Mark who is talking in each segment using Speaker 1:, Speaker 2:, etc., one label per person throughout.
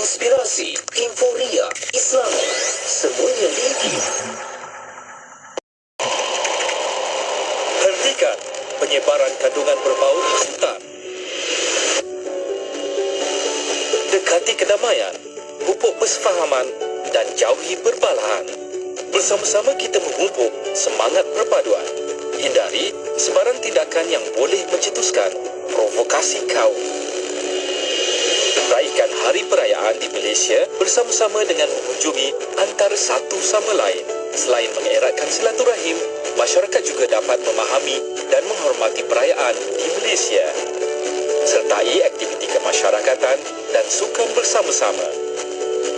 Speaker 1: Inspirasi, euforia, Islami, semuanya tinggi. Hentikan penyebaran kandungan berbau setan. Dekati kedamaian, pupuk persefahaman dan jauhi perbalahan. Bersama-sama kita memupuk semangat perpaduan. Hindari sebarang tindakan yang boleh mencetuskan provokasi kaum. Raikan hari perayaan di Malaysia bersama-sama dengan mengunjungi antara satu sama lain. Selain mengeratkan silaturahim, masyarakat juga dapat memahami dan menghormati perayaan di Malaysia. Sertai aktiviti kemasyarakatan dan sukan bersama-sama.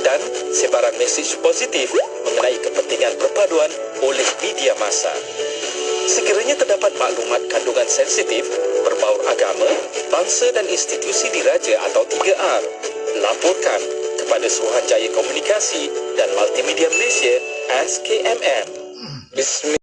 Speaker 1: Dan sebaran mesej positif mengenai kepentingan perpaduan oleh media massa. Sekiranya terdapat maklumat kandungan sensitif, berbaur agama, bangsa dan institusi diraja atau 3R, laporkan kepada Suruhanjaya Komunikasi dan Multimedia Malaysia SKMM. Bismillah.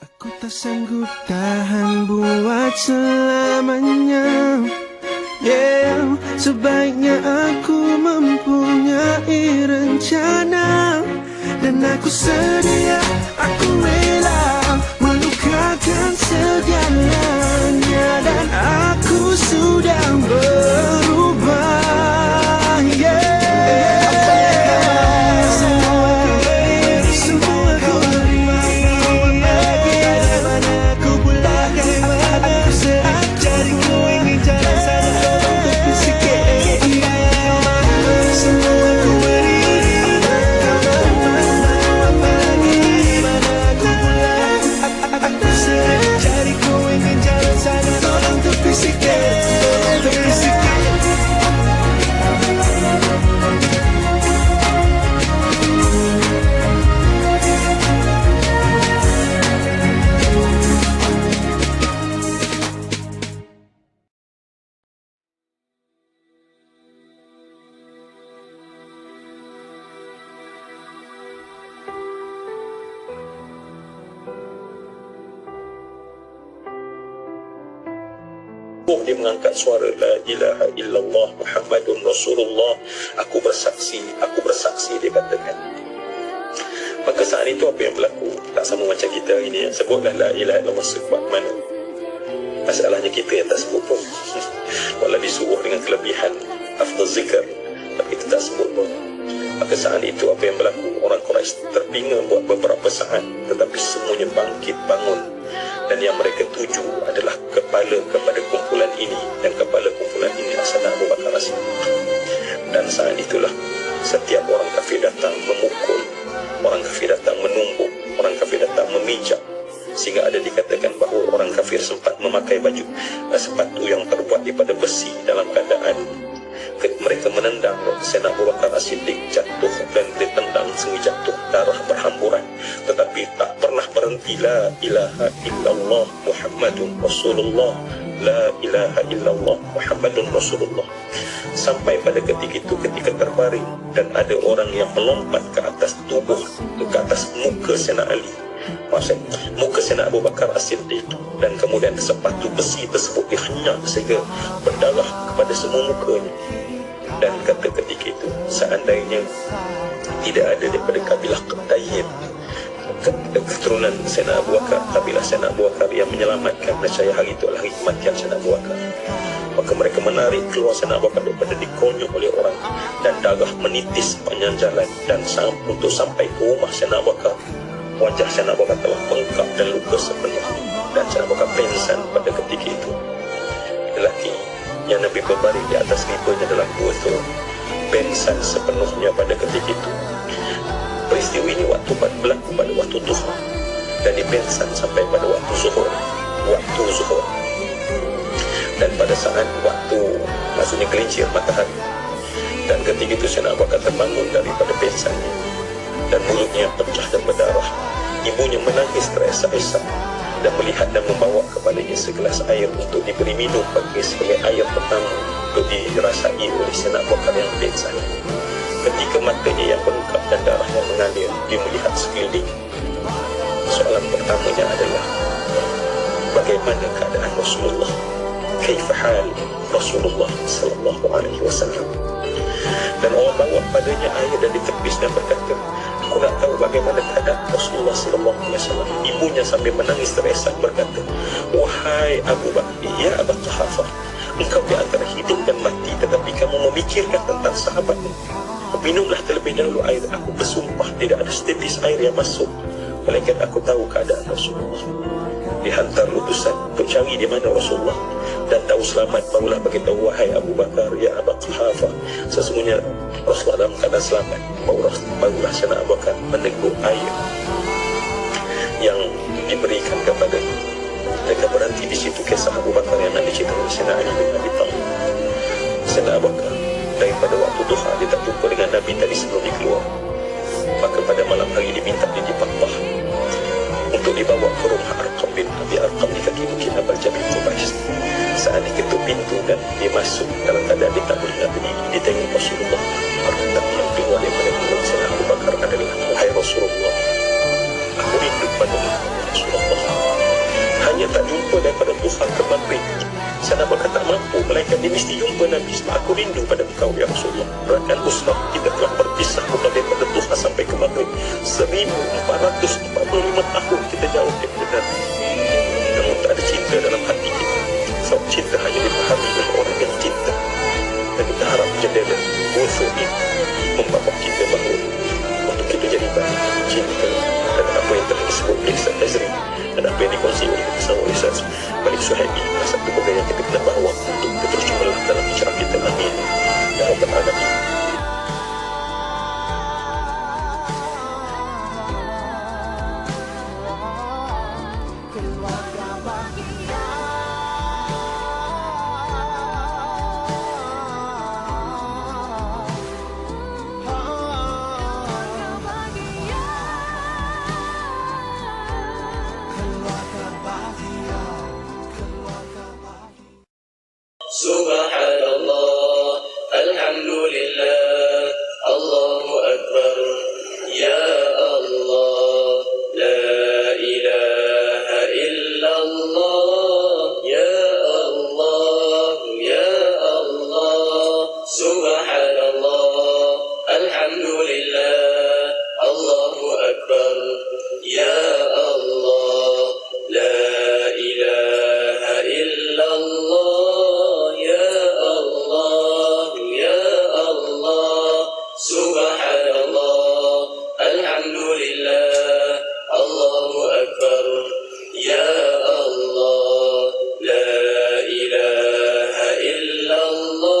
Speaker 2: Aku tak sanggup tahan buat selamanya. Yeah, sebaiknya aku mempunyai rencana. Dan aku sedia, aku rela melukakan segalanya. Dan aku sudah berubah. Yeah.
Speaker 3: Dia mengangkat suara la ilaha illallah Muhammadun Rasulullah. Aku bersaksi dia katakan. Maka saat itu apa yang berlaku? Tak sama macam kita hari ini. Sebutlah la ilaha illallah sekuat mana. Masalahnya kita yang tak sebut pun. Walau disuruh dengan kelebihan afdal zikr, tapi kita tak sebut pun. Maka saat itu apa yang berlaku? Orang Quraisy terbingung buat beberapa saat, tetapi semuanya bangkit bangun. Dan yang mereka tuju adalah kepala kepada kumpulan ini, dan kepala kumpulan ini adalah Abu Bakar As-Siddiq. Dan saat itulah setiap orang kafir datang memukul, orang kafir datang menumbuk, orang kafir datang memijak, sehingga ada dikatakan bahawa orang kafir sempat memakai baju sepatu yang terbuat daripada besi dalam keadaan mereka menendang Sayyidina Abu Bakar As-Siddiq jatuh, dan ditendang sehingga jatuh darah berhamburan, tetapi tak pernah berhenti la ilaha illallah Muhammadun Rasulullah, la ilaha illallah Muhammadun Rasulullah, sampai pada ketika itu ketika terbaring dan ada orang yang melompat ke atas tubuh, ke atas muka Sayyidina Ali, maksudnya muka Sayyidina Abu Bakar As-Siddiq, dan kemudian sepatu besi tersebut dihenyak sehingga berdarah kepada semua mukanya. Dan kata ketika itu, seandainya tidak ada daripada kabilah Qatayyid, keturunan Sayyidina Abu Bakar, kabilah Sayyidina Abu Bakar yang menyelamatkan, nescaya hari itu adalah hari kematian Sayyidina Abu Bakar. Maka mereka menarik keluar Sayyidina Abu Bakar daripada dikonyol oleh orang, dan darah menitis sepanjang jalan, dan untuk sampai ke rumah Sayyidina Abu Bakar, wajah Sayyidina Abu Bakar telah bengkak dan luka sepenuhnya, dan Sayyidina Abu Bakar pingsan pada ketika itu. Lelaki yang Nabi berbaring di atas ribanya dalam gua itu pingsan sepenuhnya pada ketika itu. Peristiwa ini berlaku pada waktu duha, dan dipingsan sampai pada waktu zuhur. Dan pada saat waktu maksudnya gelincir matahari, dan ketika itu Sayyidina Abu Bakar terbangun daripada pingsannya, dan mulutnya pecah dan berdarah. Ibunya menangis terisak-isak dan melihat dan membawa kepadanya segelas air untuk diberi minum bagi sebagai air pertama. patut dirasai oleh Sayyidina Abu Bakar yang pingsan. Ketika matanya yang bengkak dan darahnya mengalir, dia melihat sekeliling. Soalan pertamanya adalah, bagaimana keadaan Rasulullah? Kaifa hal Rasulullah sallallahu alaihi wasallam? Dan orang bawa padanya air dan ditepis dan berkata, aku nak tahu bagaimana keadaan Rasulullah sallallahu alaihi wasallam. Ibunya sambil menangis teresak berkata, wahai Abu Bakar, ya Abu Quhafah, engkau di antara hidup dan mati, tetapi kamu memikirkan tentang sahabatmu. Minumlah terlebih dahulu air. Aku bersumpah tidak ada setetes air yang masuk, melainkan aku tahu keadaan Rasulullah. Dihantar utusan untuk cari di mana Rasulullah, dan tahu selamat barulah beritahu, wahai Abu Bakar, ya Abu Quhafah, sesungguhnya Rasulullah dalam keadaan selamat. Barulah Sayyidina Abu Bakar meneguh air yang diberikan kepadanya. Mereka berhenti di situ kisah Abu Bakar yang nak diceritakan oleh Sayyidina Ali bin Abi Thalib. Sayyidina Abu Bakar daripada waktu duha dia tak jumpa dengan Nabi tadi sebelum dia keluar, maka pada malam hari diminta dia dipapah untuk dibawa ke rumah Arqam bin Abi Arqam di kaki bukit Abal Jabir Qubais. Saat diketuk pintu dan dia masuk dalam keadaan dia tak boleh nak berdiri, dia tengok Rasulullah. Arqam yang keluar daripada mulut Sayyidina Abu Bakar adalah, wahai Rasulullah, aku rindu pada Rasulullah. Hanya tak jumpa daripada Tuhan ke maghrib. Sayyidina Abu Bakar tak mampu, melainkan dia mesti jumpa Nabi. Sebab aku rindu pada engkau ya Rasulullah. Rakan Usrah kita telah berpisah bukan daripada Tuhan sampai ke maghrib. 1445 tahun kita jauh daripada Nabi. Namun tak ada cinta dalam hati kita. Sebab cinta hanya dipahami oleh orang yang cinta. Dan kita harap jendela musuh ini membawa kita bahawa untuk kita jadi baik, cinta, dan apa yang telah disebut oleh Ustaz Azri dan apa yang dikongsi oleh kita oleh Ustaz Malik Suhaimi, satu benda yang kita kena bawa untuk kita terus cubalah dalam hijrah kita. Amin ya Rabbal Alamin.
Speaker 4: Subhanallah, alhamdulillah, Allahu Akbar, ya Allah, la ilaha illallah, ya Allah, ya Allah. Subhanallah, alhamdulillah, Allahu Akbar, ya Allah, la ilaha illallah.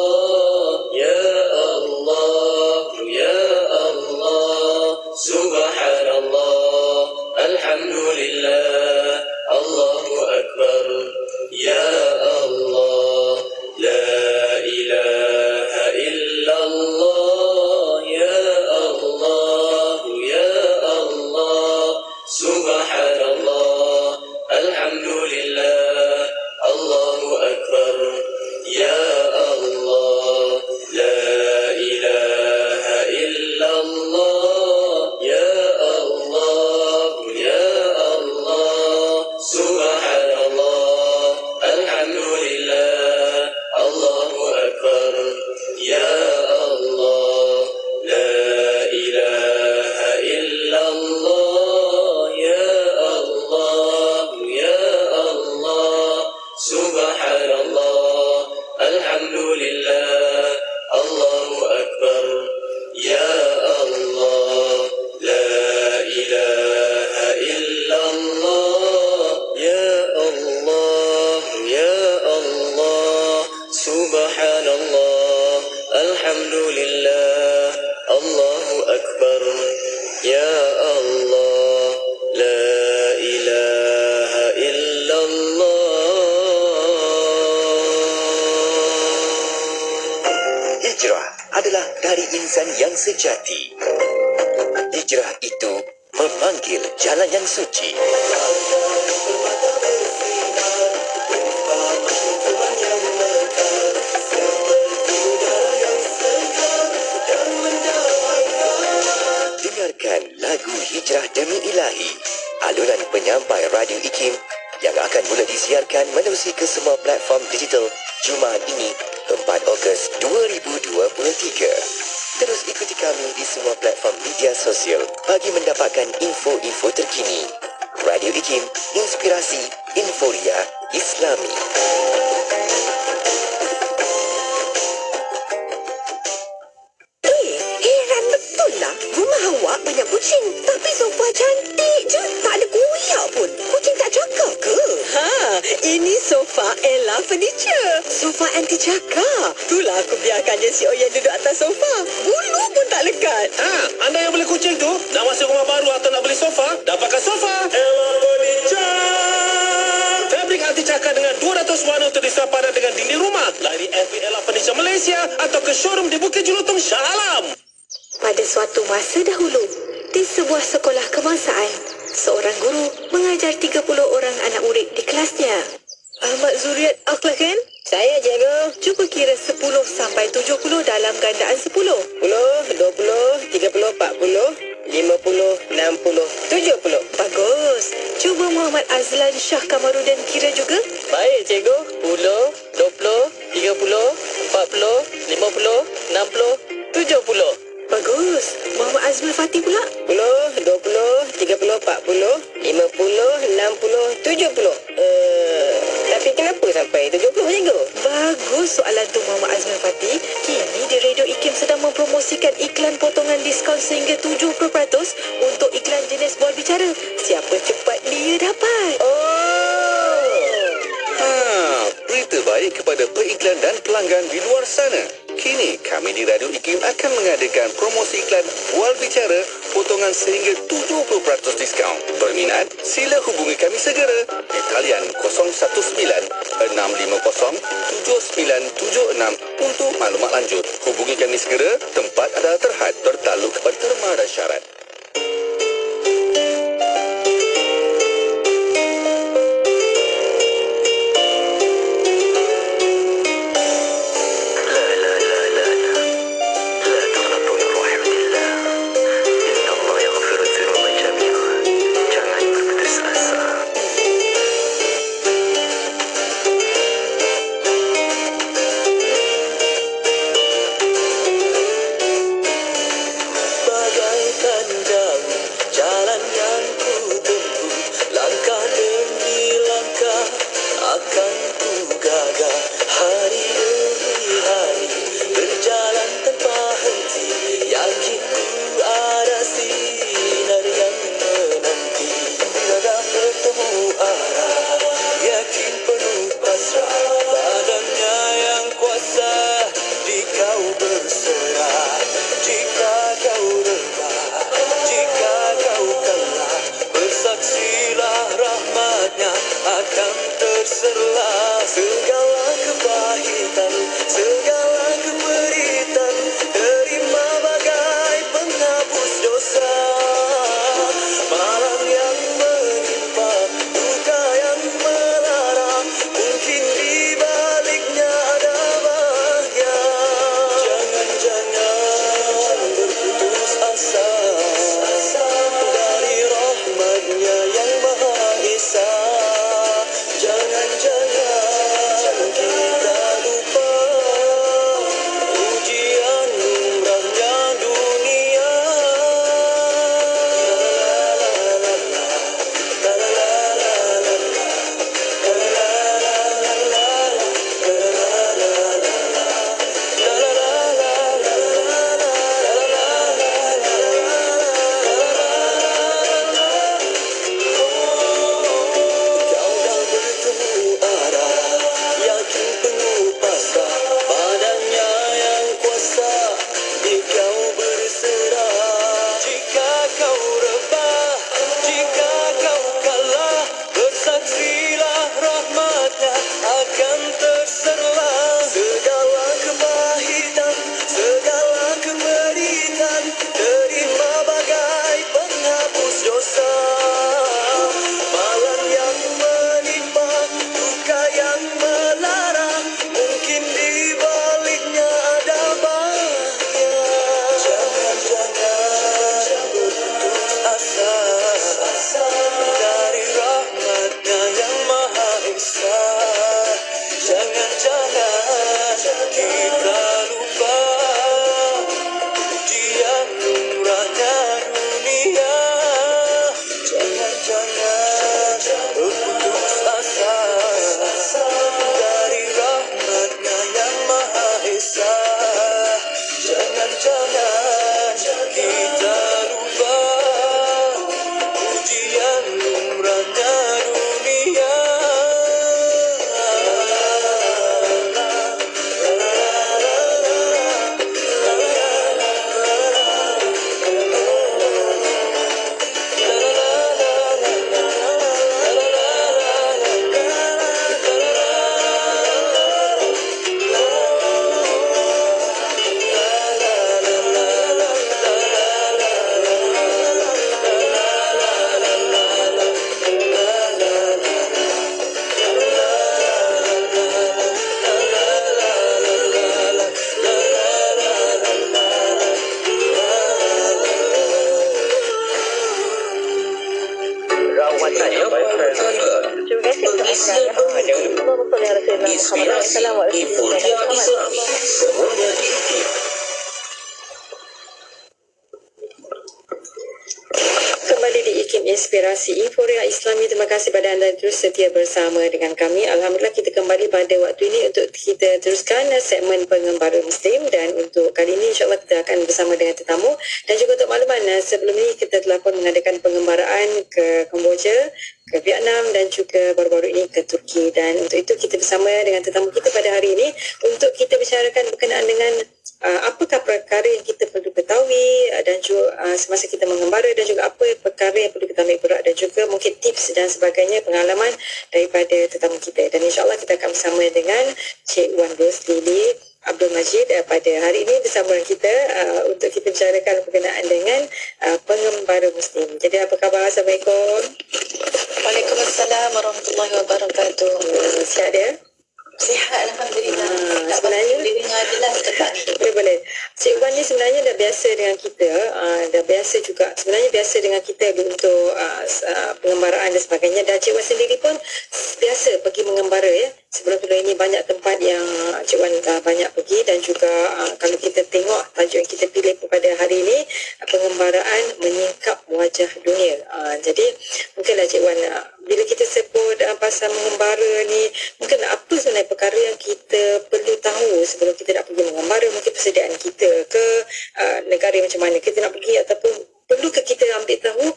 Speaker 5: Sejati. Hijrah itu memanggil jalan yang suci. Hijrah Demi Ilahi, alunan penyampai Radio IKIM yang akan mula disiarkan menerusi ke semua platform digital Jumaat ini, 4 Ogos 2023. Terus ikuti kami di semua platform media sosial bagi mendapatkan info-info terkini. Radio IKIM, inspirasi, inforia, Islami.
Speaker 6: Heran betul lah. Rumah awak banyak kucing. Tapi sofa cantik je. Tak ada koyak pun. Kucing tak cakap ke? Ini sofa Ella Furniture. Sofa anti cakap. Itulah aku biarkan je si Oyen duduk atas sofa. Bulu pun tak lekat.
Speaker 3: Anda yang beli kucing tu, nak masuk rumah baru atau nak beli sofa, dapatkan sofa Ella Furniture. Fabrik anti cakar dengan 200 warna untuk disepadan dengan dinding rumah. Layari FB Ella Furniture Malaysia atau ke showroom di Bukit Jelutong, Shah Alam.
Speaker 6: Pada suatu masa dahulu, di sebuah sekolah kebangsaan, seorang guru mengajar 30 orang anak murid di kelasnya. Ahmad Zuriat Akhlak kan? Saya, cikgu. Cuba kira 10 sampai 70 dalam gandaan 10. 10, 20, 30, 40, 50, 60, 70. Bagus. Cuba Muhammad Azlan Shah Kamarudin kira juga. Baik, cikgu. 10, 20, 30, 40, 50, 60, 70. Bagus. Muhammad Azmul Fatih pula. 10, 20, 30, 40, 50, 60, 70. Tapi kenapa sampai 70, cikgu? Bagus soalan tu, Muhammad Azmul Fatih. Kini di Radio IKIM sedang mempromosikan iklan potongan diskaun sehingga 70% untuk iklan jenis bol bicara. Siapa cepat dia dapat.
Speaker 1: Berita baik kepada periklan dan pelanggan di luar sana. Kini kami di Radio IKIM akan mengadakan promosi iklan Bual Bicara potongan sehingga 70% diskaun. Berminat? Sila hubungi kami segera di talian 019-650-7976 untuk maklumat lanjut. Hubungi kami segera, tempat adalah terhad, tertaluk kepada terma dan syarat.
Speaker 4: Bagaikan
Speaker 6: Inspirasi Inforia Islami. Terima kasih pada anda terus setia bersama dengan kami. Alhamdulillah kita kembali pada waktu ini untuk kita teruskan segmen Pengembara Muslim, dan untuk kali ini insyaAllah kita akan bersama dengan tetamu. Dan juga untuk makluman, sebelum ini kita telah pun mengadakan pengembaraan ke Kemboja, ke Vietnam dan juga baru-baru ini ke Turki. Dan untuk itu kita bersama dengan tetamu kita pada hari ini untuk kita bicarakan berkenaan dengan apakah perkara yang kita perlu ketahui dan juga semasa kita mengembara, dan juga apa perkara yang perlu kita ambil berat, dan juga mungkin tips dan sebagainya, pengalaman daripada tetamu kita. Dan insyaAllah kita akan bersama dengan Cik Wan Roslili Abdul Majid pada hari ini bersama kita untuk kita bicarakan berkenaan dengan pengembara Muslim. Jadi apa khabar? Assalamualaikum.
Speaker 7: Waalaikumsalam warahmatullahi wabarakatuh.
Speaker 6: Sihat dia?
Speaker 7: Sihat, Alhamdulillah.
Speaker 6: Sebenarnya
Speaker 7: boleh dengar jelas dekat ni.
Speaker 6: Boleh. Cik Wan ni sebenarnya dah biasa dengan kita, dah biasa juga. Sebenarnya biasa dengan kita untuk pengembaraan dan sebagainya. Dan Cik Wan sendiri pun biasa pergi mengembara ya. Sebelum-sebelum ini banyak tempat yang Cik Wan banyak pergi, dan juga kalau kita tengok tajuk yang kita pilih pada hari ini, pengembaraan menyingkap wajah dunia. Jadi mungkinlah Cik Wan, bila kita sebut pasal mengembara ni, mungkin apa sebenarnya perkara yang kita perlu tahu sebelum kita nak pergi mengembara? Mungkin persediaan kita ke negara macam mana kita nak pergi, ataupun perlu ke kita ambil tahu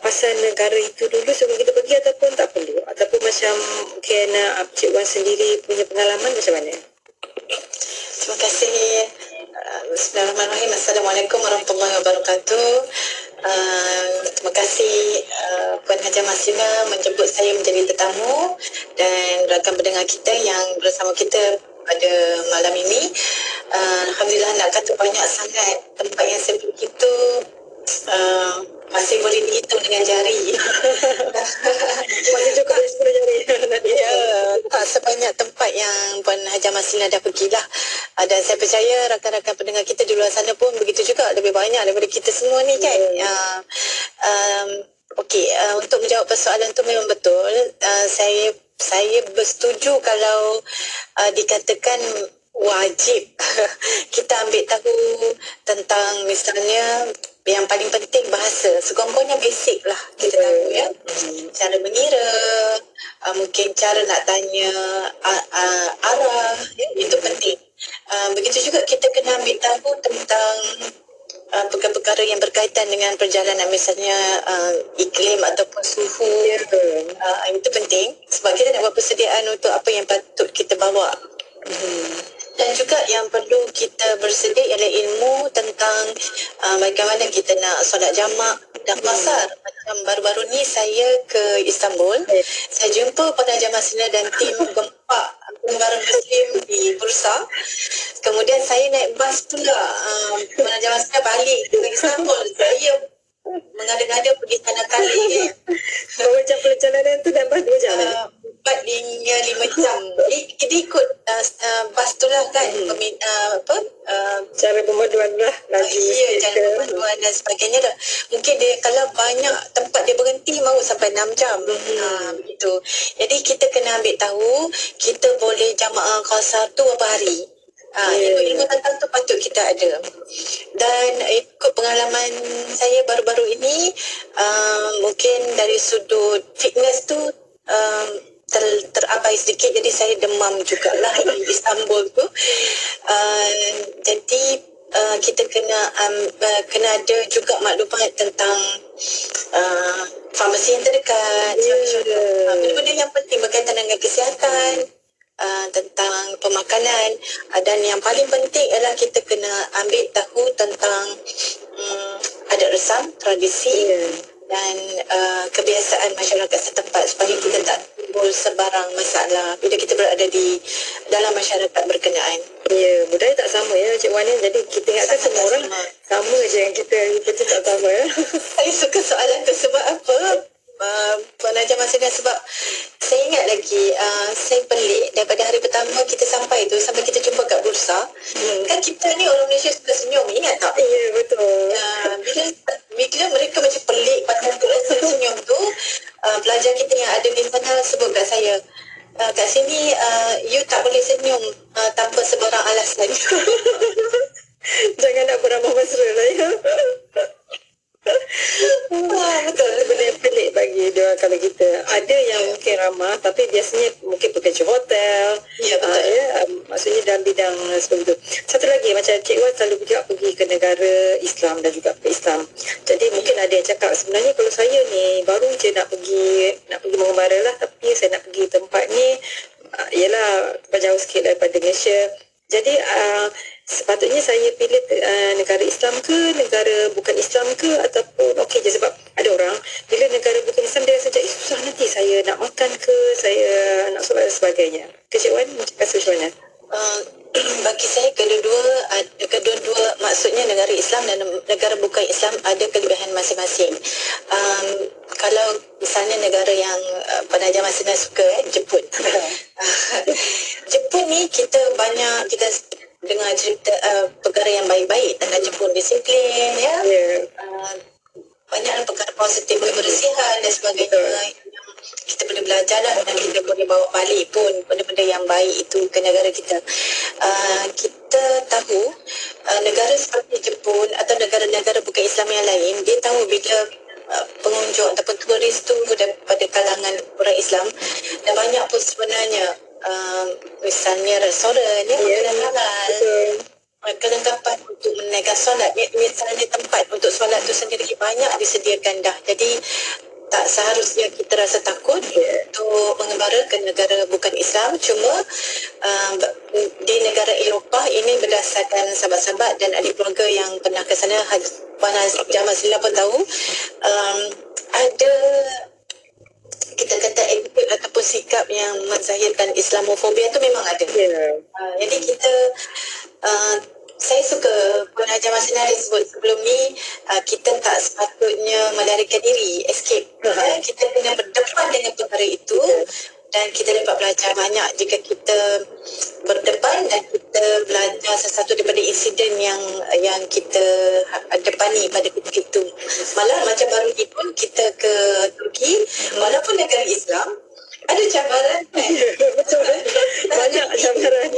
Speaker 6: pasal negara itu dulu sebelum kita pergi, ataupun tak perlu, ataupun macam mungkin Cik Wan sendiri punya pengalaman macam mana?
Speaker 7: Terima kasih. Bismillahirrahmanirrahim. Assalamualaikum warahmatullahi wabarakatuh. Terima kasih Puan Hajah Masina menjemput saya menjadi tetamu, dan rakan pendengar kita yang bersama kita pada malam ini. Alhamdulillah, nak kata banyak sangat tempat yang saya pergi tu, masih boleh dihitung dengan jari.
Speaker 6: Masih cukup 10 jari.
Speaker 7: Ya, tak sebanyak tempat yang Puan Hajah Masina dah pergilah. Dan saya percaya rakan-rakan pendengar kita di luar sana pun begitu juga, lebih banyak daripada kita semua ni kan. Okey, untuk menjawab persoalan tu memang betul. Saya bersetuju kalau dikatakan wajib kita ambil tahu tentang misalnya yang paling penting bahasa, sekurang-kurangnya basic lah kita tahu ya. Cara mengira, mungkin cara nak tanya arah, ya, itu penting. Begitu juga kita kena ambil tahu tentang perkara-perkara yang berkaitan dengan perjalanan, misalnya iklim ataupun suhu. Itu penting sebab kita nak buat persediaan untuk apa yang patut kita bawa. Dan juga yang perlu kita bersedia ialah ilmu tentang bagaimana kita nak solat jamak dan pasar. Macam baru-baru ni saya ke Istanbul, saya jumpa Puan Hajah Masina dan tim gempak pengembara Muslim di Bursa. Kemudian saya naik bas pula, Puan Hajah Masina balik ke Istanbul. Saya mengada-ngada pergi sana kali.
Speaker 6: Berapa jam perjalanan tu, dan bas 2 jam?
Speaker 7: 4 hingga 5 jam. Dia ikut bas tu lah kan.
Speaker 6: Cara pemaduan lah.
Speaker 7: Cara pemaduan dan sebagainya dah. Mungkin dia kalau banyak tempat dia berhenti mahu sampai 6 jam. Begitu. Jadi kita kena ambil tahu kita boleh jamaah qasar tu berapa hari. Ilmu tentang tu patut kita ada. Dan ikut pengalaman saya baru-baru ini, mungkin dari sudut fitness tu terabai sedikit, jadi saya demam jugalah di Istanbul tu. Jadi kita kena ada juga maklumat tentang farmasi yang terdekat, benda-benda yang penting berkaitan dengan kesihatan, tentang pemakanan. Dan yang paling penting ialah kita kena ambil tahu tentang adat resam, tradisi dan kebiasaan masyarakat setempat supaya kita tak timbul sebarang masalah bila kita berada di dalam masyarakat berkenaan.
Speaker 6: Ya, budaya tak sama ya Cik Wan. Jadi kita ingatkan semua orang sama je yang kita tu tak sama ya.
Speaker 7: Saya suka soalan tu sebab apa? Puan Hajah Masina, sebab saya ingat lagi saya pelik daripada hari pertama kita sampai kita jumpa kat Bursa. Kan kita ni orang Malaysia suka senyum, ingat tak?
Speaker 6: Ya, betul.
Speaker 7: Bila mereka macam pelik pada senyum tu, pelajar kita yang ada di sana sebut kat saya, kat sini you tak boleh senyum tanpa sebarang alasan.
Speaker 6: Jangan nak beramah mesra lah ya. Betul, benda yang pelik bagi dia kalau kita. Ada yang mungkin ramah tapi biasanya mungkin pekerja hotel.
Speaker 7: Ya, betul.
Speaker 6: Maksudnya dalam bidang seperti itu. Satu lagi macam Cik Wan selalu juga pergi ke negara Islam dan juga ke Islam. Jadi mungkin ada yang cakap sebenarnya kalau saya ni baru je nak pergi mengembara lah, tapi saya nak pergi tempat ni ialah jauh sikit daripada Malaysia. Jadi sepatutnya saya pilih negara Islam ke negara bukan Islam ke, ataupun okey je, sebab ada orang bila negara bukan Islam dia rasa macam susah nanti saya nak makan ke, saya nak solat dan sebagainya. Cik Wan rasa macam mana?
Speaker 7: Bagi saya kedua-dua maksudnya negara Islam dan negara bukan Islam ada kelebihan masing-masing. Kalau misalnya negara yang penaja masing suka Jepun. Jepun ni kita dengar cerita perkara yang baik-baik tentang Jepun, disiplin ya. Banyak perkara positif, kebersihan dan sebagainya. Kita boleh belajar lah dan kita boleh bawa balik pun benda-benda yang baik itu ke negara kita. Kita tahu negara seperti Jepun atau negara-negara bukan Islam yang lain, dia tahu bila pengunjung ataupun turis tu daripada kalangan orang Islam, dan banyak pun sebenarnya misalnya restoran ya, makanan halal, kelengkapan untuk menaikkan solat, misalnya tempat untuk solat tu sendiri banyak disediakan dah. Jadi tak seharusnya kita rasa takut untuk mengembara ke negara bukan Islam. Cuma di negara Eropah ini berdasarkan sahabat-sahabat dan adik keluarga yang pernah ke sana, Puan Jamal Sila pun tahu, ada kita kata attitude ataupun sikap yang menzahirkan Islamofobia tu memang ada. Jadi kita saya suka Puan Hajar Masina sebut sebelum ni, kita tak sepatutnya melarikan diri, escape. Kita kena berdepan dengan perkara itu dan kita dapat belajar banyak jika kita berdepan dan kita belajar sesuatu daripada insiden yang kita depani pada ketika itu. Malah macam baru ni pun kita ke Turki, walaupun negara Islam, ada cabaran kan?
Speaker 6: Betul. Banyak cabaran.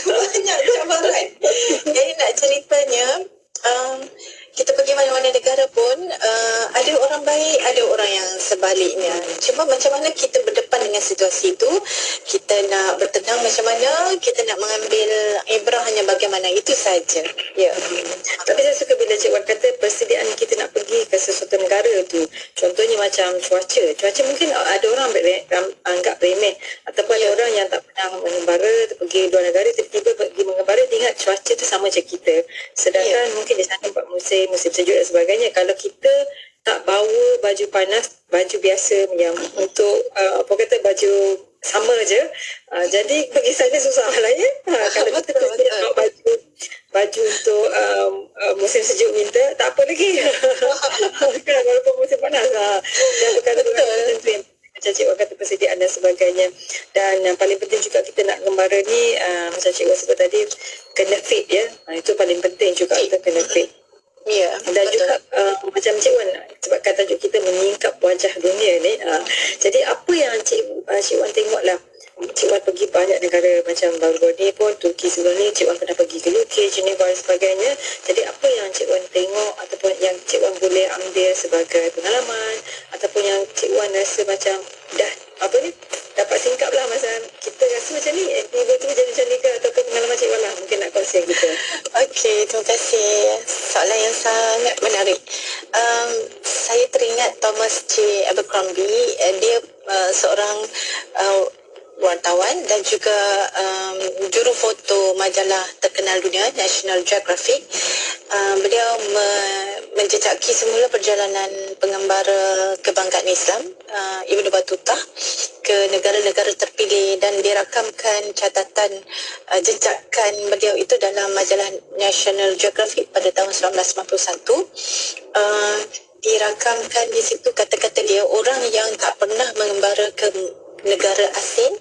Speaker 7: Banyak cabaran. Jadi nak ceritanya, kita pergi mana-mana negara pun ada orang baik, ada orang yang sebaliknya. Cuma macam mana kita berdepan dengan situasi itu, kita nak bertenang macam mana, kita nak mengambil ibrah hanya bagaimana, itu saja.
Speaker 6: Ya. Tapi saya suka bila Cik Wan kata persediaan kita nak pergi ke sesuatu negara tu. Contohnya macam cuaca. Cuaca mungkin ada orang anggap remeh, ataupun ada orang yang tak pernah mengembara, pergi luar negara, tiba-tiba pergi mengembara, dia ingat cuaca tu sama macam kita. Sedangkan mungkin di sana 4 musim sejuk dan sebagainya. Kalau kita tak bawa baju panas, baju biasa yang untuk baju sama je, jadi pergi sana susah lah ya. Kalau kita bawa baju untuk musim sejuk winter, tak apa lagi. Walaupun musim panas dan perkara-perkara tertentu yang macam Cik Wan kata persediaan dan sebagainya. Dan yang paling penting juga kita nak gembara ni, macam Cik Wan sebut tadi, kena fit ya. Itu paling penting juga, kita kena fit.
Speaker 7: Ya,
Speaker 6: dan betul. Juga macam Cik Wan, sebabkan tajuk kita menyingkap wajah dunia ni, jadi apa yang Cik Wan tengok lah, Cik Wan pergi banyak negara, macam baru-baru ni pun Turki, sebelum ni Cik Wan pernah pergi ke UK, Geneva dan sebagainya. Jadi apa yang Cik Wan tengok ataupun yang Cik Wan boleh ambil sebagai pengalaman, ataupun yang Cik Wan rasa macam dah dapat singkap lah, masa kita rasa macam ni, ibu tu jadi macam ni ke, ataupun pengalaman Cik Wan lah mungkin nak kongsi kita.
Speaker 7: Okey, terima kasih. Soalan yang sangat menarik. Saya teringat Thomas J. Abercrombie. Dia seorang wartawan dan juga juru foto majalah terkenal dunia, National Geographic. Beliau menjejaki semula perjalanan pengembara kebanggaan Islam Ibnu Battuta ke negara-negara terpilih, dan dirakamkan catatan jejakan beliau itu dalam majalah National Geographic pada tahun 1991. Dirakamkan di situ kata-kata dia, orang yang tak pernah mengembara ke negara asing,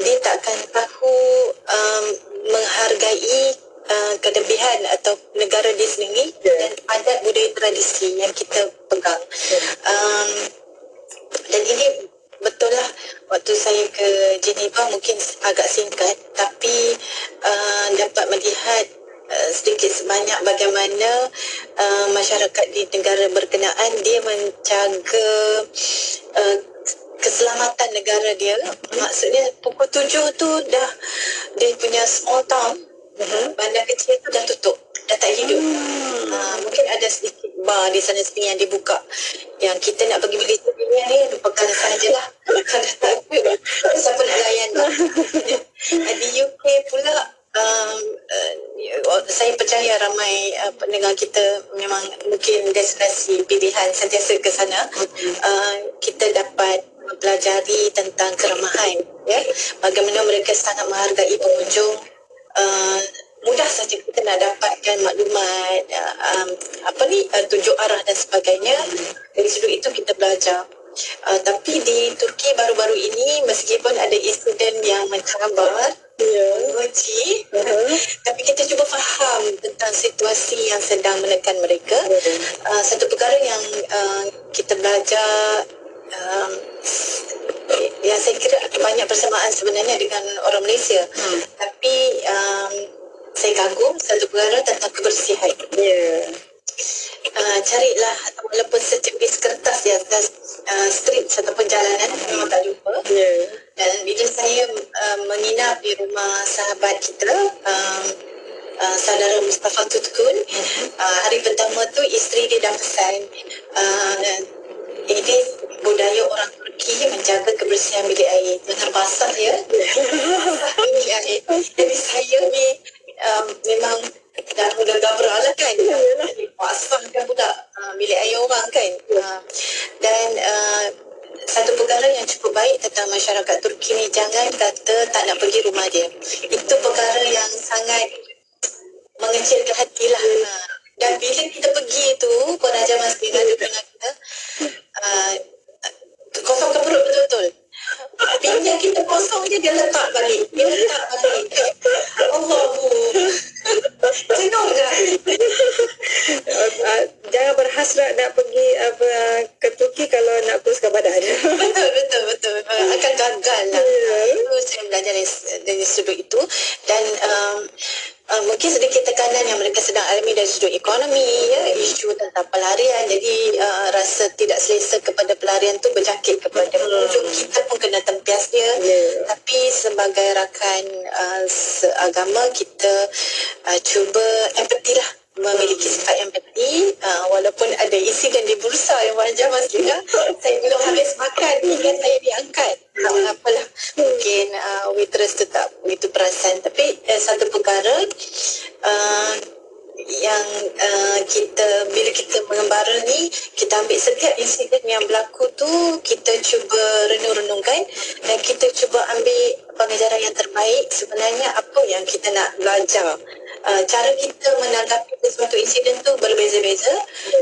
Speaker 7: dia tak akan tahu menghargai kelebihan atau negara dia sendiri dan adat budaya tradisi yang kita pegang. Dan ini betul lah, waktu saya ke Geneva mungkin agak singkat, tapi dapat melihat sedikit sebanyak bagaimana masyarakat di negara berkenaan dia menjaga keselamatan negara dia. Maksudnya pukul 7 tu dah dia punya small town, bandar kecil tu dah tutup, dah tak hidup. Mungkin ada sedikit bar di sana sini yang dibuka. Yang kita nak pergi beli souvenir ni lupakan sajalah. Kalau takut siapa nak layan lah. Di UK pula saya percaya ramai pendengar kita memang mungkin destinasi pilihan sentiasa ke sana. Kita dapat mempelajari tentang keramahan, ya, bagaimana mereka sangat menghargai pengunjung. Mudah saja kita nak dapatkan maklumat tunjuk arah dan sebagainya. Dari sudut itu kita belajar. Tapi di Turki baru-baru ini meskipun ada insiden yang mencabar, menguji, tapi kita cuba faham tentang situasi yang sedang menekan mereka. Satu perkara yang kita belajar, yang saya kira banyak persamaan sebenarnya dengan orang Malaysia, tapi saya kagum satu perkara tentang kebersihan. Carilah walaupun secepis kertas di atas street ataupun jalanan, memang tak jumpa. Dan bila saya menginap di rumah sahabat kita, saudara Mustafa Tutkun, hari pertama tu isteri dia dah pesan, ini budaya orang Turki menjaga kebersihan bilik air, jangan basah ya. Bilik air. Jadi saya ni memang dah mula gabra lah kan, basahkan pula bilik air orang kan. Dan satu perkara yang cukup baik tentang masyarakat Turki ni, jangan kata tak nak pergi rumah dia. Itu perkara yang sangat mengecilkan hati lah. Dan bila kita pergi tu, Puan Hajar Mas Bina ada dengar kita, kosongkan perut betul-betul. Pinggan kita kosong je, dia letak balik. Allahu. Jenuh kan?
Speaker 8: Jangan berhasrat nak pergi ke Turki kalau nak kuruskan badan.
Speaker 7: Betul. Akan gagal lah. Itu saya belajar dari sudut itu. Dan mungkin sedikit tekanan yang mereka sedang alami dari sudut ekonomi, ya, isu tentang pelarian. Jadi rasa tidak selesa kepada pelarian tu berjangkit kepada pengunjung. Kita pun kena tempias dia. Tapi sebagai rakan seagama, kita cuba empati lah, memiliki sifat empati. Walaupun ada insiden di bursa yang wajar Mas Lina, saya belum habis makan hingga saya diangkat. Apalah, mungkin waitress tu tak begitu perasan. Tapi satu perkara yang kita, bila kita mengembara ni, kita ambil setiap insiden yang berlaku tu, kita cuba renung-renungkan dan kita cuba ambil pengajaran yang terbaik. Sebenarnya apa yang kita nak belajar. Cara kita menanggapi sesuatu insiden tu berbeza-beza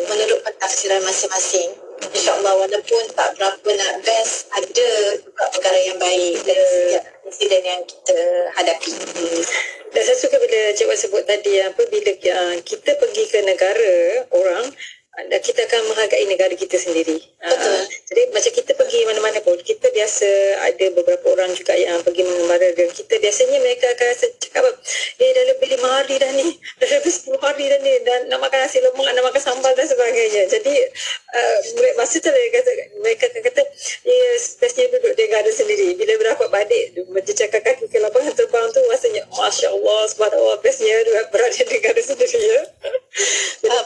Speaker 7: menurut pentafsiran masing-masing. InsyaAllah walaupun tak berapa nak best, ada juga perkara yang baik dari setiap insiden yang kita hadapi.
Speaker 8: Dan saya suka bila Cik Wan sebut tadi, bila kita pergi ke negara orang, dan kita akan menghargai negara kita sendiri.
Speaker 7: Betul.
Speaker 8: Jadi macam kita pergi mana-mana pun, kita biasa ada beberapa orang juga yang pergi mengembara dengan kita. Biasanya mereka akan cakap, dah lebih 5 hari dah ni, dah lebih 10 hari dah ni, dan nak makan nasi lemak, nak makan sambal dan sebagainya. Jadi masa tu mereka akan kata, bestnya duduk di negara sendiri. Bila berapat balik, menjejakkan kaki ke lapangan terbang tu, rasanya Masya Allah, subhanallah, bestnya berada di negara sendiri, ya.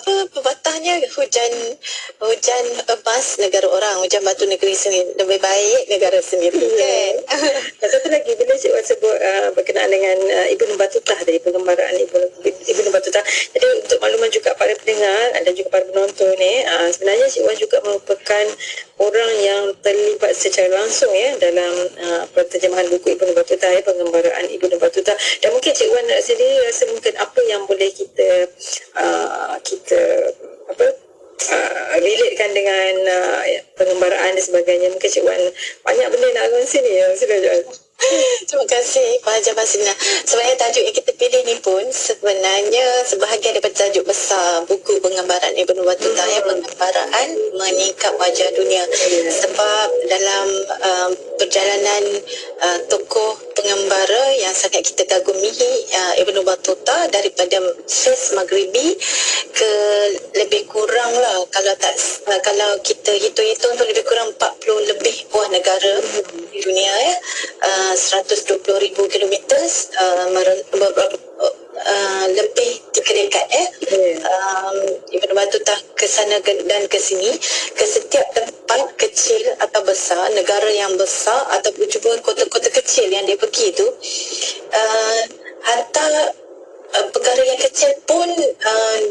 Speaker 7: Pepatahnya, hujan emas negara orang, hujan batu negeri sendiri, lebih baik negara sendiri kan.
Speaker 8: Dan satu lagi, bila Cik Wan sebut berkenaan dengan Ibnu Battutah tadi, pengembaraan Ibnu Battutah. Jadi untuk makluman juga para pendengar dan juga para penonton ni, sebenarnya Cik Wan juga merupakan orang yang terlibat secara langsung, ya, dalam penterjemahan buku Ibnu Battutah, ya, pengembaraan Ibnu Battutah. Dan mungkin Cik Wan sendiri rasa mungkin apa yang boleh kita relatekan dengan pengembaraan dan sebagainya. Mungkin Cik Wan banyak benda nak kongsi ni, ya. Sila Cik Wan.
Speaker 7: Terima kasih Pak Haji Masina. Sebenarnya tajuk yang kita pilih ni pun sebenarnya sebahagian daripada tajuk besar buku penggambaran Ibnu Battuta yang penggambaran meningkat wajah dunia. Sebab dalam perjalanan tokoh pengembara yang sangat kita kagumi, Ibnu Battuta, daripada Fes Maghribi ke lebih kurang lah, kalau kita hitung-hitung tu lebih kurang 40 lebih buah negara di dunia, 120,000 kilometer, lebih 3 dekad Ibnu Battuta ke sana dan ke sini, ke setiap tempat kecil atau besar, negara yang besar ataupun juga kota-kota kecil yang dia pergi tu, harta perkara yang kecil pun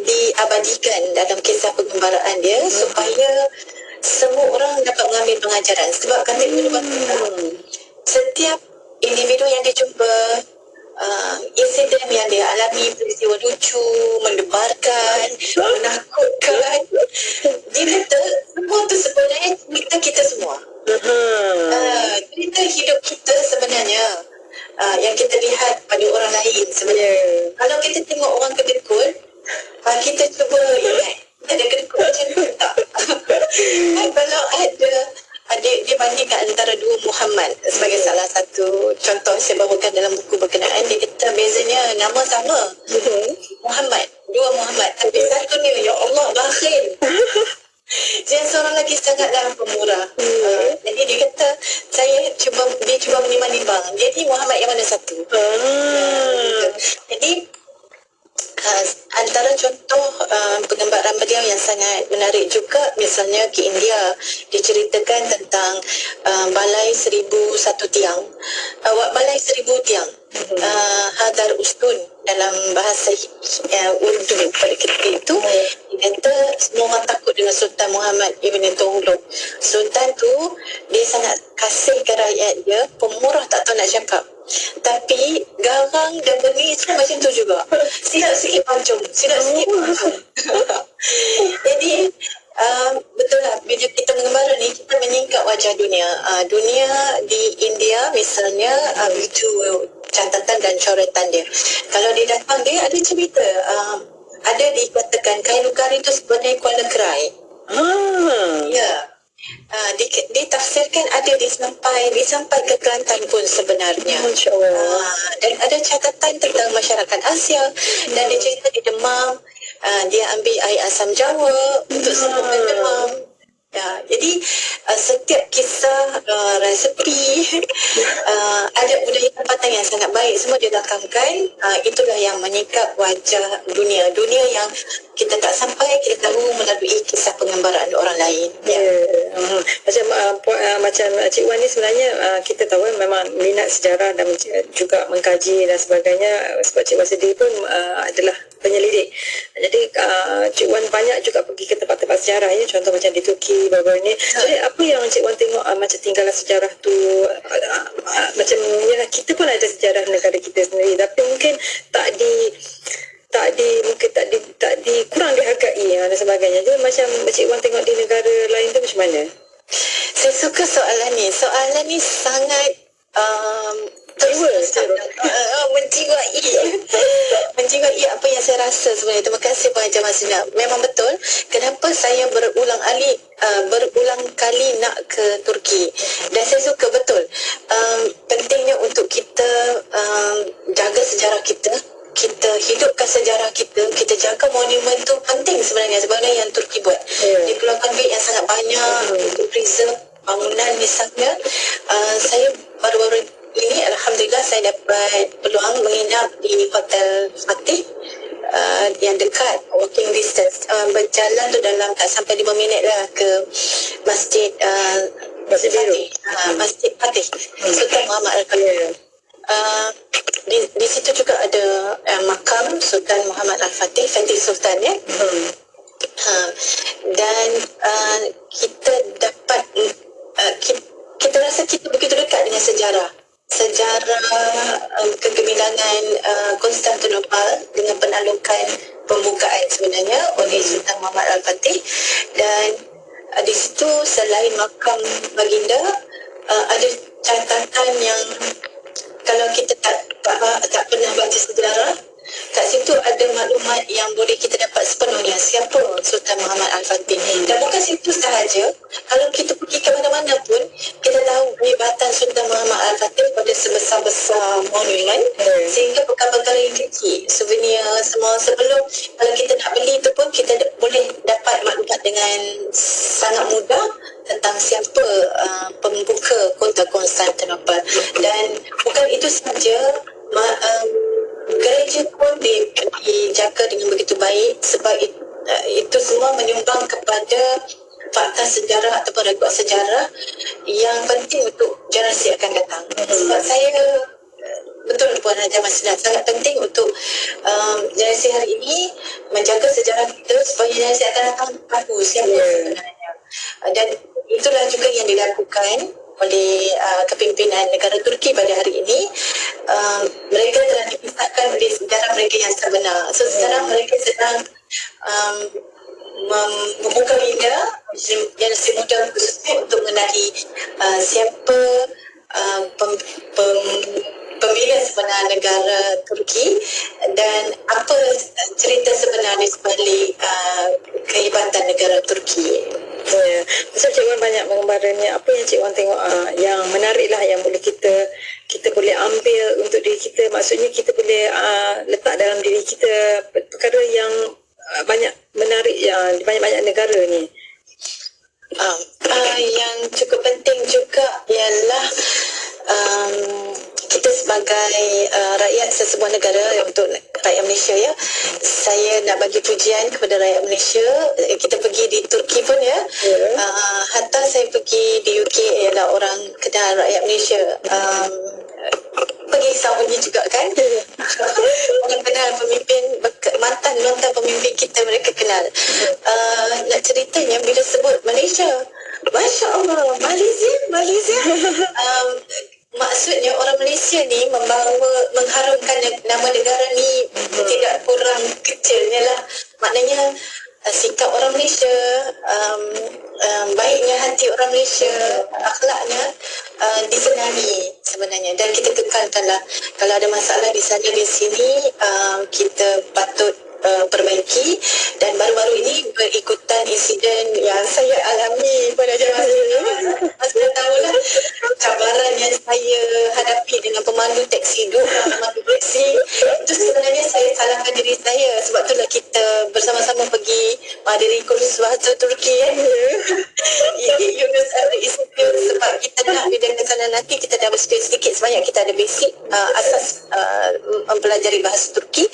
Speaker 7: diabadikan dalam kisah penggembaraan dia supaya semua orang dapat mengambil pengajaran. Sebab kata Ibnu Battuta, setiap individu yang dia jumpa, insiden yang dia alami, peristiwa lucu, mendebarkan, menakutkan, dia kata semua tu sebenarnya cerita kita semua. Cerita hidup kita sebenarnya, yang kita lihat pada orang lain sebenarnya. Kalau kita tengok orang kedekut, kita cuba ingat ada kedekut macam tu tak? Kalau ada dia bandingkan antara dua Muhammad sebagai salah satu contoh saya bawakan dalam buku berkenaan. Dia kata bezanya nama sama, Muhammad, dua Muhammad, tapi satu ni ya Allah bakhil. Dia seorang lagi sangatlah pemurah. Jadi dia kata dia cuba menimbang-nimbang, jadi Muhammad yang mana satu. Jadi antara contoh penggambaran beliau yang sangat menarik juga, misalnya ke India, diceritakan tentang balai 1,001 tiang, balai 1,000 tiang, Hadar Ustun dalam bahasa Urdu pada ketika itu. Dia kata semua orang takut dengan Sultan Muhammad Ibn Tughlaq. Sultan tu dia sangat kasih ke rakyat dia, pemurah tak tahu nak cakap. Tapi garang dan benih semua macam tu juga. Silap sikit pancung, silap sikit pancung. Jadi betul lah, bila kita mengembara ni, kita menyingkap wajah dunia. Dunia di India misalnya, itu catatan dan coretan dia. Kalau dia datang, dia ada cerita. Ada dikatakan Kailukari itu sebenarnya Kuala Kerai. Ya. Ditafsirkan ada disampai ke Kelantan pun sebenarnya. Dan ada catatan tentang masyarakat Asia, dan dia cerita di Demam, dia ambil air asam Jawa untuk sembuhkan demam. Jadi setiap kisah resepi, ada budaya tempatan yang sangat baik, semua dia rakamkan. Itulah yang menyingkap wajah dunia yang kita tak sampai kita tahu melalui kisah penggambaraan orang lain.
Speaker 8: Macam Cik Wan ni sebenarnya kita tahu memang minat sejarah dan juga mengkaji dan sebagainya, sebab Cik Wan sendiri pun adalah penyelidik. Jadi Cik Wan banyak juga pergi ke tempat-tempat sejarah ya, contoh macam di Turki baru-baru ni. Jadi apa yang Cik Wan tengok macam tinggalan sejarah tu, macam yalah, kita pun ada sejarah negara kita sendiri, tapi mungkin kurang dihargai dan sebagainya. Jadi macam Cik Wan tengok di negara lain tu macam mana?
Speaker 7: Saya suka soalan ni. Soalan ni sangat menjiwai apa yang saya rasa sebenarnya. Terima kasih Pak Haji Masina. Memang betul. Kenapa saya berulang kali nak ke Turki, dan saya suka betul pentingnya untuk kita jaga sejarah kita hidupkan sejarah kita jaga monumen tu penting sebenarnya yang Turki buat. Dia keluarkan duit yang sangat banyak untuk preserve bangunan misalnya. Saya baru-baru ini alhamdulillah saya dapat peluang menginap di Hotel Fatih yang dekat, walking distance, berjalan tu dalam tak sampai 5 minit lah ke Masjid Fatih, Masjid Fatih Sultan Muhammad Al-Fatih. Di situ juga ada makam Sultan Muhammad Al-Fatih, Fatih Sultan ya. Dan kita dapat kita rasa kita begitu dekat dengan sejarah kegemilangan Konstantinopel dengan penaklukan pembukaan sebenarnya oleh Sultan Muhammad Al-Fatih. Dan di situ selain makam baginda, ada catatan yang kalau kita tak pernah baca sejarah, kat situ ada maklumat yang boleh kita dapat sepenuhnya siapa Sultan Muhammad Al-Fatih. Dan bukan situ sahaja, kalau kita pergi ke mana-mana pun kita tahu kehebatan Sultan Muhammad Al-Fatih pada sebesar-besar monumen, sehingga perkara-perkara yang kecil, souvenir semua, sebelum kalau kita nak beli tu pun kita boleh dapat maklumat dengan sangat mudah tentang siapa pembuka kota Konstantinopel. Dan bukan itu saja, gereja pun dijaga dengan begitu baik, sebab itu semua menyumbang kepada fakta sejarah ataupun rekod sejarah yang penting untuk generasi akan datang. Sebab saya betul Puan Hajar Maslihat, sangat penting untuk generasi hari ini menjaga sejarah kita supaya generasi akan datang tahu siapa sebenarnya. Dan itulah juga yang dilakukan oleh kepimpinan negara Turki pada hari ini. Mereka telah dipisahkan oleh sejarah mereka yang sebenar. So sekarang mereka sedang membuka minda generasi muda khususnya untuk mengenali siapa pemilihan sebenar negara Turki dan apa cerita sebenar di sebalik kehebatan negara Turki.
Speaker 8: Ya. So Cik Wan banyak menggambarnya. Apa yang Cik Wan tengok yang menarik lah, yang boleh kita boleh ambil untuk diri kita. Maksudnya kita boleh letak dalam diri kita perkara yang banyak menarik di banyak-banyak negara ni.
Speaker 7: Yang cukup penting juga ialah kita sebagai rakyat sesebuah negara, untuk rakyat Malaysia ya, saya nak bagi pujian kepada rakyat Malaysia. Kita pergi di Turki pun ya, hatta saya pergi di UK ialah orang kenal rakyat Malaysia. Pergi Saudi juga kan, orang kenal pemimpin, mantan pemimpin kita, mereka kenal. Nak ceritanya bila sebut Malaysia, Masya Allah, Malaysia. Maksudnya orang Malaysia ni mengharumkan nama negara ni tidak kurang kecilnya lah. Maknanya sikap orang Malaysia, baiknya hati orang Malaysia, akhlaknya disenangi sebenarnya. Dan kita tekankanlah, kalau ada masalah di sana di sini, kita patut perbaiki. Dan baru-baru ini berikutan insiden yang saya alami pada zaman saya tahulah cabaran yang saya hadapi dengan pemandu taksi, dua pemandu taksi. Itu sebenarnya saya salahkan diri saya, sebab itulah kita bersama-sama pergi menghadiri kursus bahasa Turki kan. Yunus Institute, sebab kita nak bila ke sana nanti kita dah sedikit sebanyak kita ada basic asas mempelajari bahasa Turki.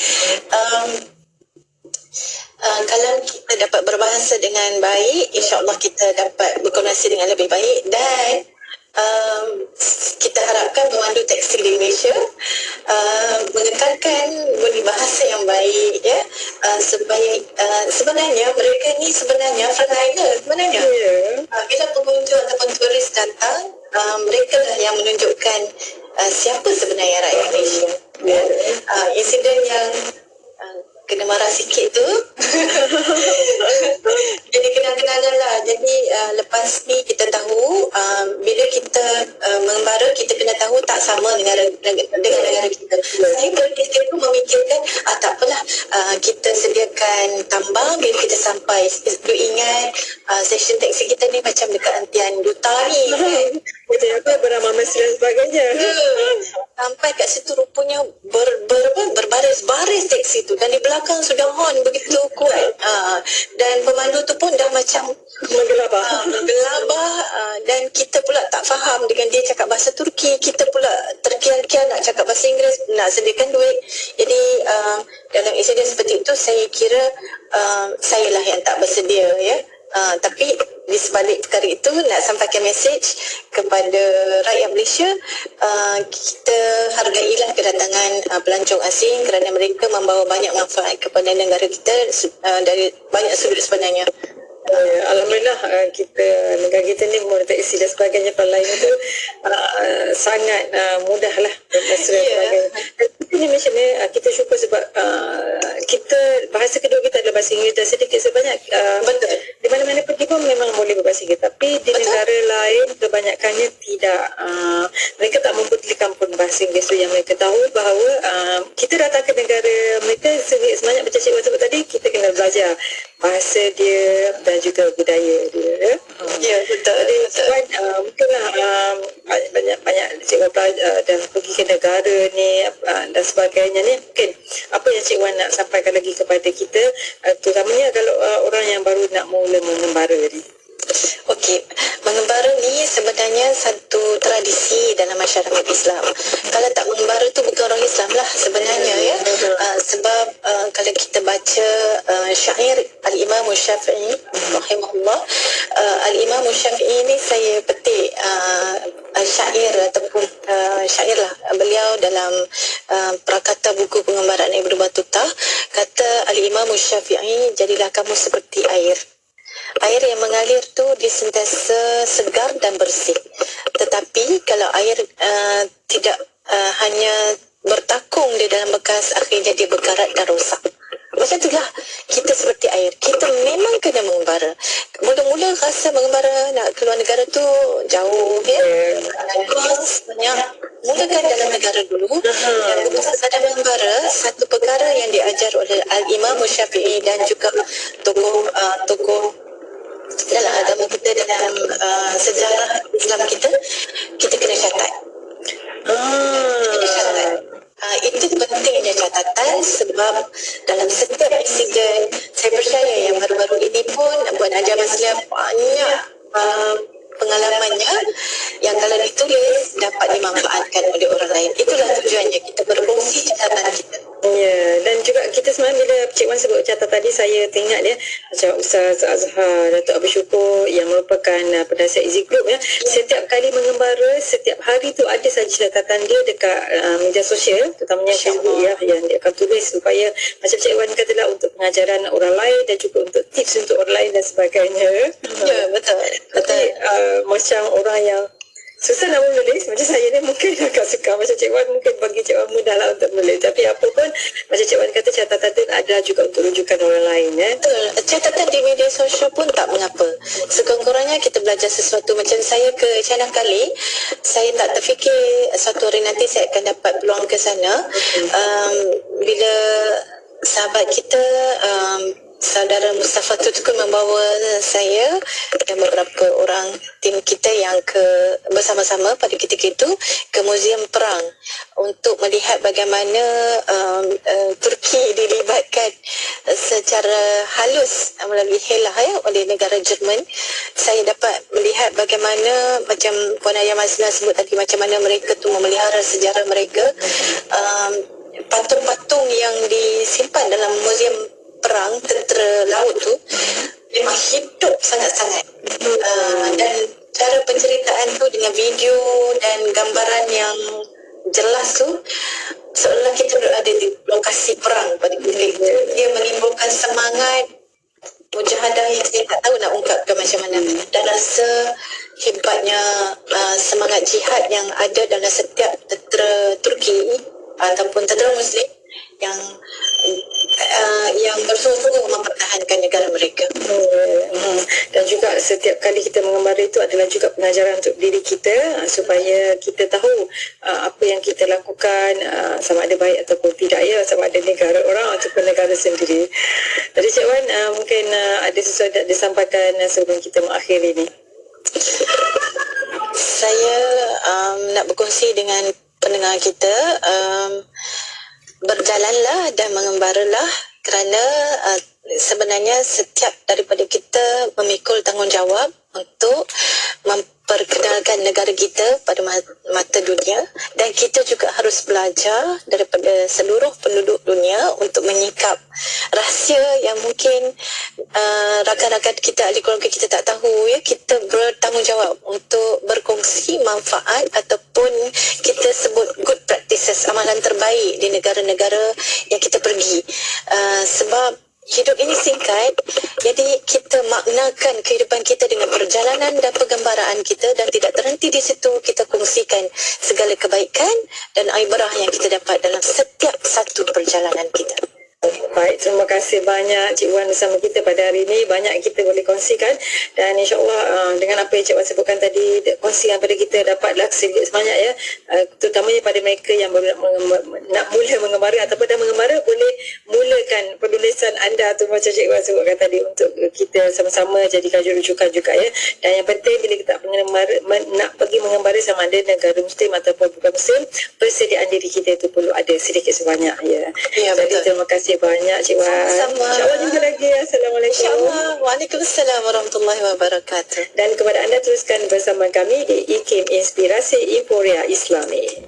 Speaker 7: Kalau kita dapat berbahasa dengan baik, insya-Allah kita dapat berkomunikasi dengan lebih baik. Dan kita harapkan pemandu taksi di Malaysia mengekalkan budi bahasa yang baik ya, supaya sebenarnya mereka ni sebenarnya frontliner sebenarnya. Bila pengunjung ataupun turis datang, mereka lah yang menunjukkan siapa sebenarnya rakyat Malaysia. Insiden yang kena marah sikit tu jadi kenal-kenalan lah. Jadi lepas ni kita tahu bila kita mengembara, kita kena tahu tak sama dengan negara kita. Saya berfikir pun memikirkan tak apalah, kita sediakan tambang bila kita sampai. Du ingat session taksi kita ni macam dekat antian duta ni kan,
Speaker 8: Macam apa, beramal mesra dan sebagainya.
Speaker 7: Sampai kat situ rupanya berbaris taksi tu, dan di belakang sudah horn begitu kuat. Dan pemandu tu pun dah macam menggelabah, dan kita pula tak faham dengan dia cakap bahasa Turki. Kita pula terkial-kial nak cakap bahasa Inggeris, nak sediakan duit. Jadi dalam insiden seperti itu, saya kira saya lah yang tak bersedia ya. Tapi di sebalik perkara itu, nak sampaikan mesej kepada rakyat Malaysia, kita hargailah kedatangan pelancong asing kerana mereka membawa banyak manfaat kepada negara kita dari banyak sudut sebenarnya.
Speaker 8: Alhamdulillah negara kita ni monetasi dan sebagainya, lain itu sangat mudahlah mesra dan sebagainya. Ini macam ni, kita syukur sebab kita bahasa kedua kita adalah bahasa Inggeris, dan sedikit sebanyak
Speaker 7: betul,
Speaker 8: di mana-mana pergi pun memang boleh berbahasa Inggeris, tapi di negara lain kebanyakannya tidak. Mereka tak mempedulikan pun bahasa Inggeris tu. Yang mereka tahu bahawa kita datang ke negara mereka, sebanyak macam Cik Wan sebut tadi, kita kena belajar bahasa dia dan juga budaya dia.
Speaker 7: Ya, betul.
Speaker 8: Jadi mungkinlah banyak Cik Wan dan pergi ke negara ni dan sebagainya ni. Mungkin apa yang Cik Wan nak sampaikan lagi kepada kita, terutamanya kalau orang yang baru nak mula mengembara ni.
Speaker 7: Okey, mengembara ni sebenarnya satu tradisi dalam masyarakat Islam. Kalau tak mengembara tu bukan orang Islam lah sebenarnya, ya. Sebab kalau kita baca syair Al-Imam Syafi'i rahimahullah, Al-Imam Syafi'i ni saya petik syair ataupun syair lah beliau dalam prakata buku pengembaraan Ibnu Battutah. Kata Al-Imam Syafi'i, jadilah kamu seperti air. Air yang mengalir tu dia sentiasa segar dan bersih. Tetapi kalau air tidak hanya bertakung di dalam bekas, akhirnya dia berkarat dan rosak. Macam itulah kita seperti air. Kita memang kena mengembara. Mula-mula rasa mengembara nak keluar negara tu jauh, ya. Kos banyak. Mulakan dalam negara dulu. Dan begitu sadar mengembara, satu perkara yang diajar oleh Al-Imam Syafi'i dan juga tokoh dalam agama kita, dalam sejarah Islam kita, kita kena catat. Kena catat. Itu pentingnya catatan, sebab dalam setiap insiden, saya percaya yang baru-baru ini pun Puan Haja Masliah banyak pengalamannya yang kalau ditulis dapat dimanfaatkan oleh orang lain. Itulah tujuannya, kita berkongsi catatan kita.
Speaker 8: Ya, dan juga kita sebenarnya bila Cik Wan sebut catatan tadi, saya teringat dia macam Ustaz Azhar, Datuk Abu Syukur yang merupakan penasihat Easy Group, ya. Setiap kali mengembara, setiap hari tu ada saja catatan dia dekat media sosial, terutamanya Facebook, ya, yang dia akan tulis supaya macam Cik Wan katalah untuk pengajaran orang lain dan juga untuk tips untuk orang lain dan sebagainya.
Speaker 7: Ya, betul.
Speaker 8: Tapi macam orang yang susah nak menulis, macam saya ni mungkin agak suka. Macam Cik Wan mungkin bagi Cik Wan mudah lah untuk menulis. Tapi apa pun, macam Cik Wan kata, catatan tu ada juga untuk rujukan orang lain.
Speaker 7: Betul. Catatan di media sosial pun tak mengapa. Sekurang-kurangnya kita belajar sesuatu. Macam saya ke China kali, saya tak terfikir suatu hari nanti saya akan dapat peluang ke sana. Bila sahabat kita, Saudara Mustafa Tutukul membawa saya dan beberapa orang tim kita yang bersama-sama pada ketika itu ke Muzium Perang untuk melihat bagaimana Turki dilibatkan secara halus melalui helah, ya, oleh negara Jerman. Saya dapat melihat bagaimana macam Puan Haja Masliah sebut tadi, macam mana mereka tu memelihara sejarah mereka. Patung-patung yang disimpan dalam Muzium Perang tentera laut tu memang hidup sangat-sangat, dan cara penceritaan tu dengan video dan gambaran yang jelas tu seolah kita berada di lokasi perang pada ketika itu. Dia menimbulkan semangat mujahadah yang saya tak tahu nak ungkapkan macam mana, dan rasa hebatnya semangat jihad yang ada dalam setiap tentera Turki ataupun tentera Muslim yang bersungguh-sungguh mempertahankan negara mereka.
Speaker 8: Dan juga setiap kali kita mengembara itu adalah juga pengajaran untuk diri kita, supaya kita tahu apa yang kita lakukan sama ada baik ataupun tidak, ya, sama ada negara orang ataupun negara sendiri. Jadi Cik Wan mungkin ada sesuatu yang disampaikan sebelum kita mengakhiri ini.
Speaker 7: Saya nak berkongsi dengan pendengar kita, berjalanlah dan mengembaralah, kerana sebenarnya setiap daripada kita memikul tanggungjawab untuk memperkenalkan negara kita pada mata dunia, dan kita juga harus belajar daripada seluruh penduduk dunia untuk menyikap rahsia yang mungkin rakan-rakan kita, ahli keluarga kita tak tahu, ya. Kita bertanggungjawab untuk berkongsi manfaat ataupun kita sebut good practices, amalan terbaik di negara-negara yang kita pergi. Sebab hidup ini singkat, jadi kita maknakan kehidupan kita dengan perjalanan dan penggembaraan kita, dan tidak terhenti di situ. Kita kongsikan segala kebaikan dan ibrah yang kita dapat dalam setiap satu perjalanan kita.
Speaker 8: Baik, terima kasih banyak Cik Wan bersama kita pada hari ini. Banyak kita boleh kongsikan dan insyaAllah dengan apa yang Cik Wan sebutkan tadi, kongsikan pada kita dapatlah sedikit sebanyak ya, terutamanya pada mereka yang nak mula mengembara ataupun dah mengembara, boleh mulakan penulisan anda tu macam Cik Wan sebutkan tadi, untuk kita sama-sama jadikan rujukan juga ya. Dan yang penting bila kita nak pergi mengembara sama ada negara Muslim ataupun bukan Muslim, persediaan diri kita itu perlu ada sedikit sebanyak ya.
Speaker 7: Ya,
Speaker 8: Jadi
Speaker 7: betul.
Speaker 8: terima kasih banyak Cik Wan.
Speaker 7: Sama-sama.
Speaker 8: InsyaAllah jumpa lagi. Assalamualaikum.
Speaker 7: InsyaAllah. Waalaikumsalam warahmatullahi wabarakatuh.
Speaker 8: Dan kepada anda, teruskan bersama kami di IKIM Inspirasi Emporia Islami.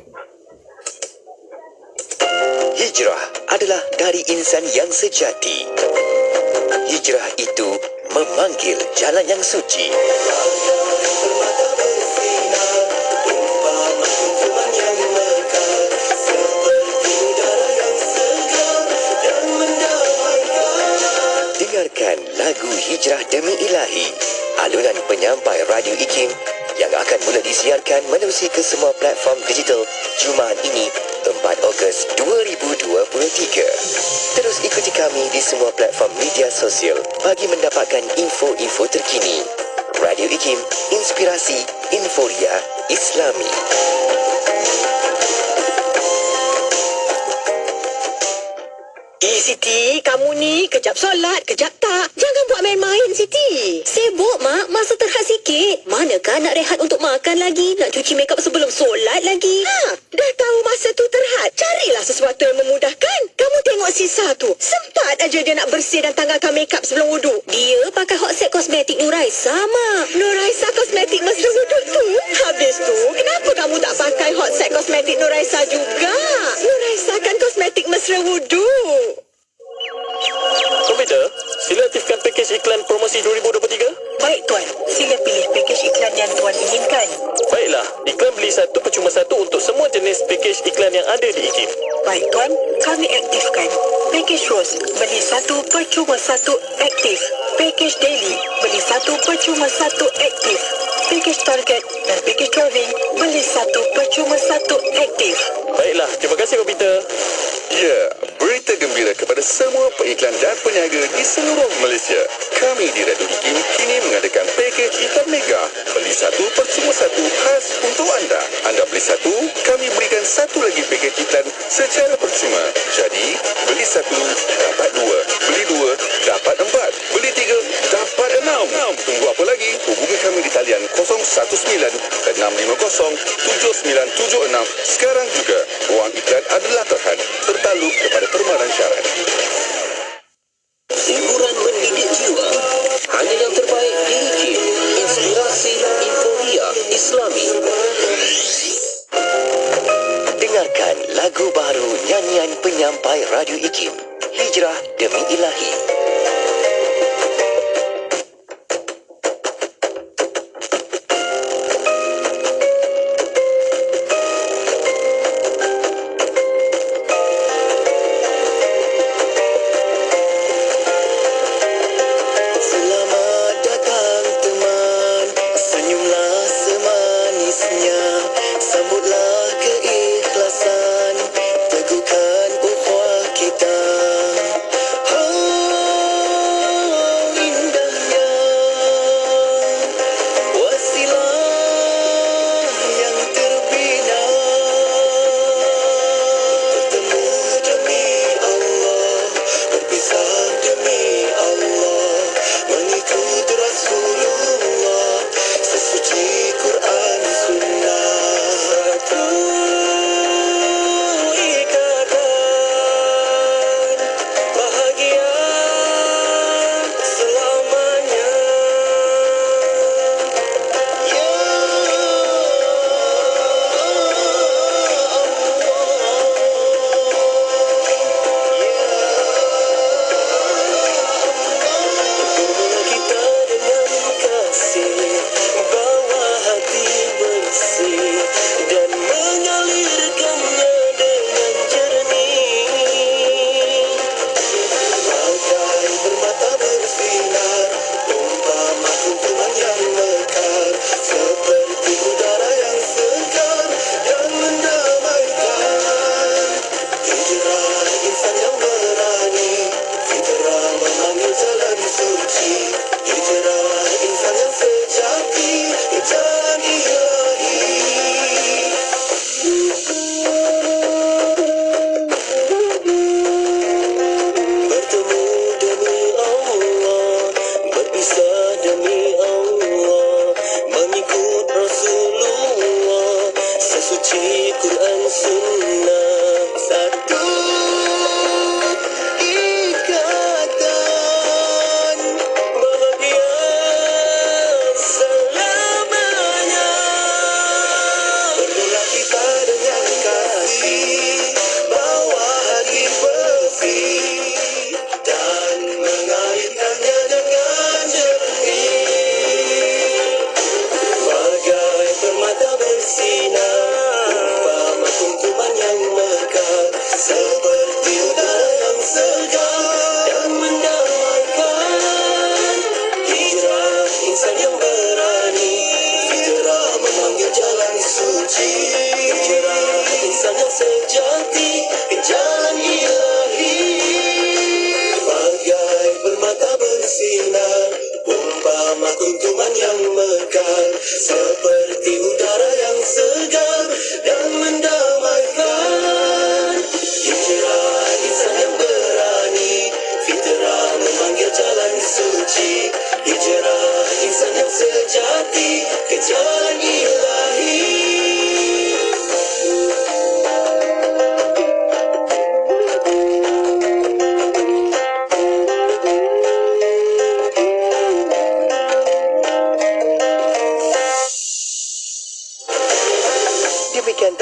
Speaker 5: Hijrah adalah dari insan yang sejati. Hijrah itu memanggil jalan yang suci. Dengarkan lagu Hijrah Demi Ilahi, alunan penyampai Radio IKIM yang akan mula disiarkan menerusi ke semua platform digital Jumaat ini 4 Ogos 2023. Terus ikuti kami di semua platform media sosial bagi mendapatkan info-info terkini. Radio IKIM, Inspirasi Emporia Islami.
Speaker 6: Siti, kamu ni kejap solat, kejap tak. Jangan buat main-main, Siti. Sibuk, Mak. Masa terhad sikit. Manakah nak rehat untuk makan lagi? Nak cuci makeup sebelum solat lagi? Dah tahu masa tu terhad. Carilah sesuatu yang memudahkan. Kamu tengok Sisa tu. Sempat aja dia nak bersih dan tanggalkan makeup sebelum wuduk. Dia pakai hot set kosmetik Nuraisa, Mak. Nuraisa kosmetik mesra wuduk tu. Habis tu, kenapa kamu tak pakai hot set kosmetik Nuraisa juga? Nuraisa kan kosmetik mesra wuduk.
Speaker 1: Komputer, sila aktifkan pakej iklan promosi 2023.
Speaker 6: Baik, Tuan. Sila pilih pakej iklan yang Tuan inginkan.
Speaker 1: Baiklah, iklan beli satu percuma satu untuk semua jenis pakej iklan yang ada di IKIM.
Speaker 6: Baik, Tuan. Kami aktifkan. Pakej Rose, beli satu percuma satu aktif. Pakej Daily, beli satu percuma satu aktif. Pakej Target dan pakej Traveling, beli satu percuma satu aktif.
Speaker 1: Baiklah, terima kasih komputer.
Speaker 9: Ya, berita gembira kepada semua pengiklan dan peniaga di seluruh Malaysia. Kami di Radio IKIM kini mengadakan pakej iklan mega. Beli satu percuma satu khas untuk anda. Anda beli satu, kami berikan satu lagi pakej iklan secara percuma. Jadi, beli satu, dapat dua. Beli dua, dapat empat. Beli tiga, dapat enam. Tunggu apa lagi? Hubungi kami di talian 019-650-7976 sekarang juga. Wang iklan adalah terhad, tertaluk kepada permaran syarat.
Speaker 4: Hiburan mendidik jiwa. Hanya yang terbaik di IKIM. Inspirasi Emporia Islami.
Speaker 5: Dengarkan lagu baru nyanyian penyampai Radio IKIM, Hijrah Demi Ilahi.
Speaker 2: Selamat datang teman, senyumlah semanisnya, sambutlah keikhlasan, teguhkan ukhuwah kita.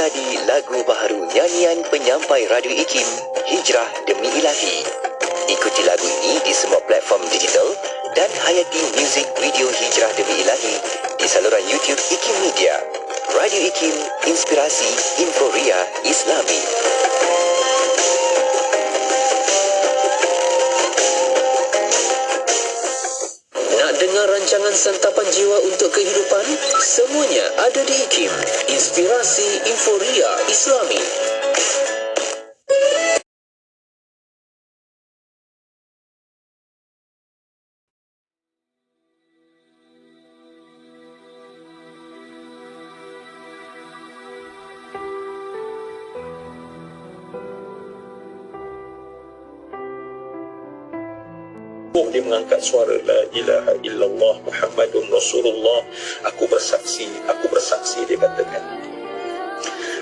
Speaker 5: tadi lagu baharu nyanyian penyampai Radio IKIM, Hijrah Demi Ilahi. Ikuti lagu ini di semua platform digital dan hayati muzik video Hijrah Demi Ilahi di saluran YouTube IKIM Media. Radio IKIM, inspirasi Inforia Islami.
Speaker 4: Nak dengar rancangan santapan jiwa untuk kehidupan? Semuanya ada di IKIM. Inspirasi Inforia Islami.
Speaker 3: Dia mengangkat suara la ilaha illallah Muhammadun Rasulullah. Aku bersaksi dia katakan.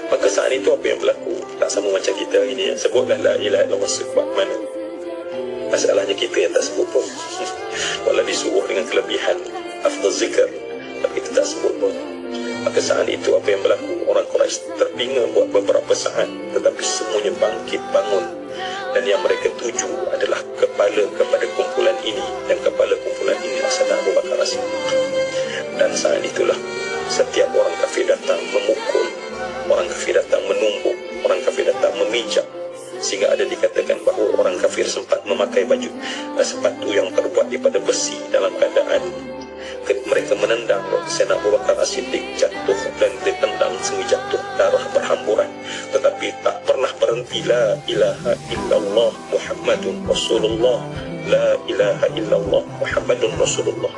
Speaker 3: Maka saat itu apa yang berlaku? Tak sama macam kita ini. Sebutlah la ilaha illallah sebab mana? Masalahnya kita yang tak sebut pun. Walau disuruh dengan kelebihan afdal zikr, tapi kita tak sebut pun. Maka saat itu apa yang berlaku? Orang Quraisy terbingung buat beberapa saat, tetapi semuanya bangkit bangun. Dan yang mereka tuju adalah kepala kepada kumpulan ini, dan kepala kumpulan ini adalah Abu Bakar As-Siddiq. Dan saat itulah setiap orang kafir datang memukul, orang kafir datang menumbuk, orang kafir datang memijak, sehingga ada dikatakan bahawa orang kafir sempat memakai baju sepatu yang terbuat daripada besi dalam keadaan mereka menendang Sayyidina Abu Bakar As-Siddiq jatuh, dan ditendang sehingga jatuh darah berhamburan, tetapi tak pernah berhenti la ilaha illallah Muhammadun Rasulullah, la ilaha illallah Muhammadun Rasulullah,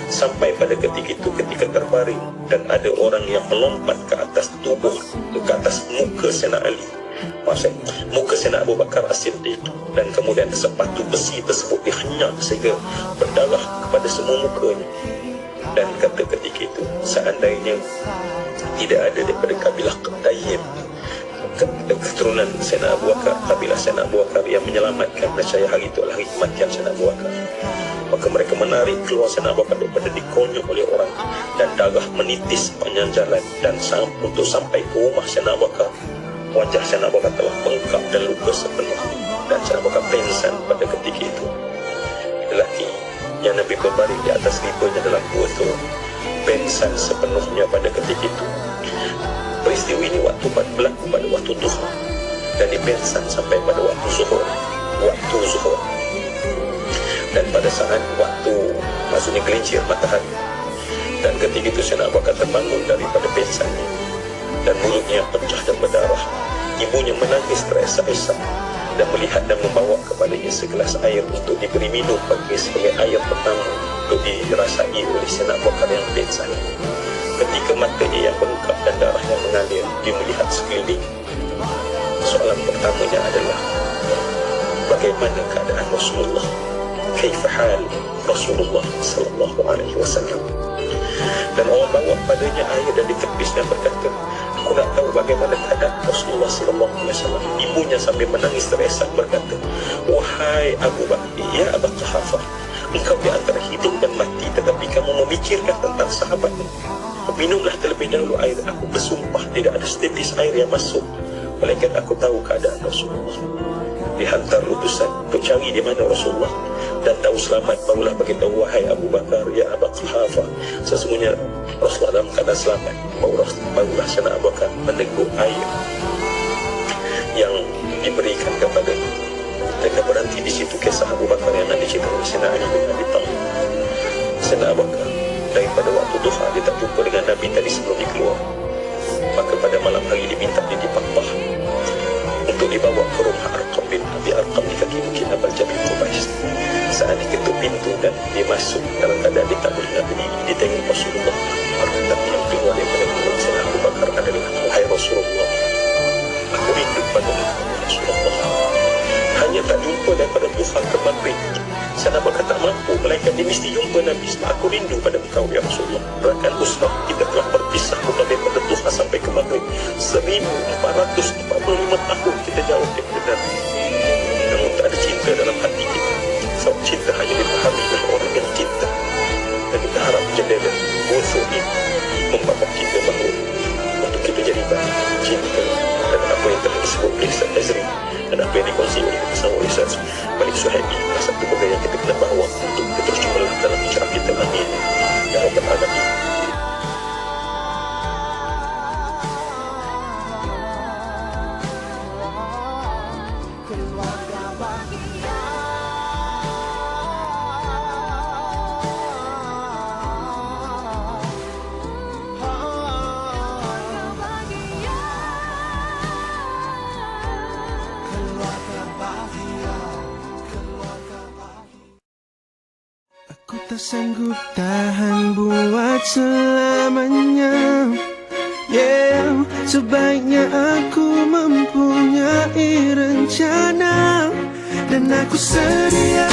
Speaker 3: sampai pada ketika itu ketika terbaring dan ada orang yang melompat ke atas tubuh, ke atas muka Sayyidina Ali, muka Sayyidina Abu Bakar As-Siddiq, dan kemudian sepatu besi tersebut dihenyak sehingga berdarah kepada semua mukanya. Dan kata ketika itu, seandainya tidak ada daripada kabilah Tayyib, keturunan Sayyidina Abu Bakar, kabilah Sayyidina Abu Bakar yang menyelamatkan, nescaya hari itu adalah hari kematian Sayyidina Abu Bakar. Maka mereka menarik keluar Sayyidina Abu Bakar daripada dikonyol oleh orang, dan darah menitis sepanjang jalan, dan untuk sampai ke rumah Sayyidina Abu Bakar, wajah Sayyidina Abu Bakar telah bengkak dan luka sepenuhnya, dan Sayyidina Abu Bakar pingsan pada ketika itu. Lelaki yang Nabi berbaring di atas ribanya dalam gua itu pingsan sepenuhnya pada ketika itu. Peristiwa ini berlaku pada waktu duha, dan dipingsan sampai pada waktu zuhur. Dan pada saat waktu maksudnya gelincir matahari, dan ketika itu Sayyidina Abu Bakar terbangun daripada pingsannya, dan mulutnya pecah dan berdarah. Ibunya menangis terisak-isak dan melihat dan membawa kepadanya segelas air untuk diberi minum sebagai air pertama untuk dirasai oleh Sayyidina Abu Bakar yang pingsan. Ketika matanya yang bengkak dan darah yang mengalir, dia melihat sekeliling. Soalan pertamanya adalah, bagaimana keadaan Rasulullah? Kaifa hal Rasulullah sallallahu alaihi wasallam? Dan orang bawa padanya air dan ditepis dan berkata, aku nak tahu bagaimana keadaan Rasulullah sallallahu alaihi wasallam. Ibunya sambil menangis terisak berkata, wahai Abu Bakar, ya Abu Quhafah, engkau di antara hidup dan mati, tetapi kamu memikirkan tentang sahabatmu. Minumlah terlebih dahulu air. Aku bersumpah tidak ada setetes air yang masuk, melainkan aku tahu keadaan Rasulullah. Dihantar utusan untuk cari di mana Rasulullah, dan tahu selamat, barulah beritahu, wahai Abu Bakar, ya Abu Quhafah, sesungguhnya Rasulullah dalam keadaan selamat. Barulah Sayyidina Abu Bakar meneguh air yang diberikan kepadanya. Dan berhenti di situ kisah Abu Bakar yang nak diceritakan oleh Sayyidina Ali bin Abi Thalib. Sayyidina Abu Bakar daripada waktu duha dia tak jumpa dengan Nabi tadi sebelum dia keluar. Maka pada malam hari diminta dia dipapah untuk dibawa ke rumah Arqam bin Abi Arqam di kaki bukit Abal Jabir Qubais. Saat diketuk pintu dan dia masuk dalam keadaan dia tak boleh nak berdiri, dia tengok Rasulullah. Tapi yang keluar daripada mulut Sayyidina Abu Bakar adalah, wahai Rasulullah, aku rindu pada Rasulullah. Hanya tak jumpa daripada duha ke maghrib. Sayyidina Abu Bakar tak mampu, melainkan dia mesti jumpa Nabi. Sebab aku rindu pada engkau ya Rasulullah. Rakan usrah kita telah berpisah bukan daripada duha sampai ke maghrib 1445 tahun kita jauh daripada Nabi. Namun tak ada cinta dalam hati kita. Sebab cinta hanya dipahami oleh orang yang cinta. Dan kita harap jendela busuk ini membawa kita bahawa untuk kita jadi baik, cinta
Speaker 10: Aku tak sanggup tahan buat selamanya. Sebaiknya aku mempunyai rencana, dan aku sedia